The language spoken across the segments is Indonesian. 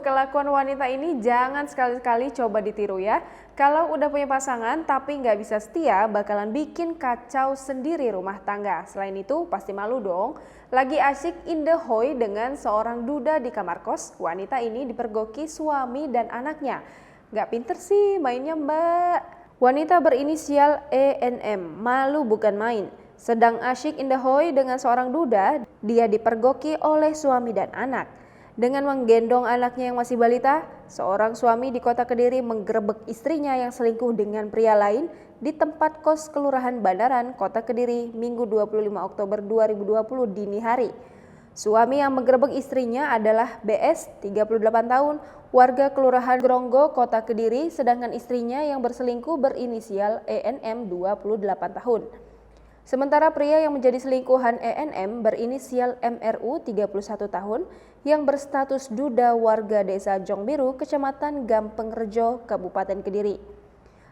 Kelakuan wanita ini jangan sekali-kali coba ditiru ya. Kalau udah punya pasangan tapi nggak bisa setia, bakalan bikin kacau sendiri rumah tangga. Selain itu, pasti malu dong. Lagi asyik in the hoy dengan seorang duda di kamar kos, wanita ini dipergoki suami dan anaknya. Nggak pinter sih mainnya mbak. Wanita berinisial ENM, malu bukan main. Sedang asyik in the hoy dengan seorang duda, dia dipergoki oleh suami dan anak. Dengan menggendong anaknya yang masih balita, seorang suami di Kota Kediri menggerebek istrinya yang selingkuh dengan pria lain di tempat kos Kelurahan Bandaran, Kota Kediri, Minggu 25 Oktober 2020 dini hari. Suami yang menggerebek istrinya adalah BS, 38 tahun, warga Kelurahan Gronggo, Kota Kediri, sedangkan istrinya yang berselingkuh berinisial ENM, 28 tahun. Sementara pria yang menjadi selingkuhan ENM berinisial MRU 31 tahun yang berstatus duda warga desa Jongbiru, Kecamatan Gampeng Rejo, Kabupaten Kediri.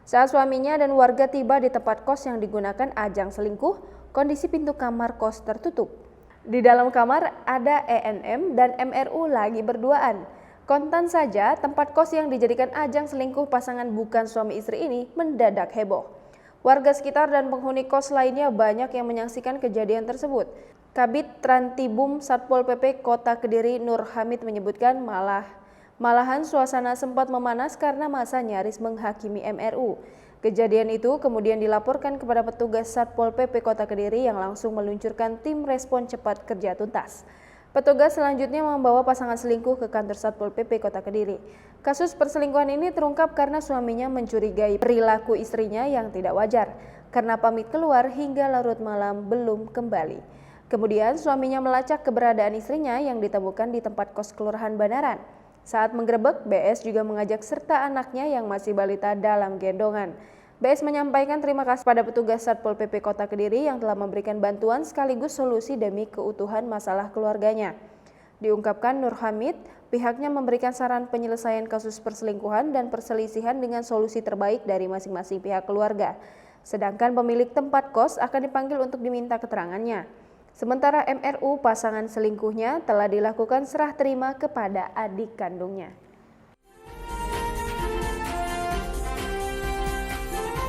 Saat suaminya dan warga tiba di tempat kos yang digunakan ajang selingkuh, kondisi pintu kamar kos tertutup. Di dalam kamar ada ENM dan MRU lagi berduaan. Kontan saja tempat kos yang dijadikan ajang selingkuh pasangan bukan suami istri ini mendadak heboh. Warga sekitar dan penghuni kos lainnya banyak yang menyaksikan kejadian tersebut. Kabid Trantibum Satpol PP Kota Kediri Nur Hamid menyebutkan malahan suasana sempat memanas karena massa nyaris menghakimi MRU. Kejadian itu kemudian dilaporkan kepada petugas Satpol PP Kota Kediri yang langsung meluncurkan tim respon cepat kerja tuntas. Petugas selanjutnya membawa pasangan selingkuh ke kantor Satpol PP Kota Kediri. Kasus perselingkuhan ini terungkap karena suaminya mencurigai perilaku istrinya yang tidak wajar karena pamit keluar hingga larut malam belum kembali. Kemudian suaminya melacak keberadaan istrinya yang ditemukan di tempat kos Kelurahan Bandaran. Saat menggerebek, BS juga mengajak serta anaknya yang masih balita dalam gendongan. BS menyampaikan terima kasih pada petugas Satpol PP Kota Kediri yang telah memberikan bantuan sekaligus solusi demi keutuhan masalah keluarganya. Diungkapkan Nur Hamid, pihaknya memberikan saran penyelesaian kasus perselingkuhan dan perselisihan dengan solusi terbaik dari masing-masing pihak keluarga. Sedangkan pemilik tempat kos akan dipanggil untuk diminta keterangannya. Sementara MRU pasangan selingkuhnya telah dilakukan serah terima kepada adik kandungnya.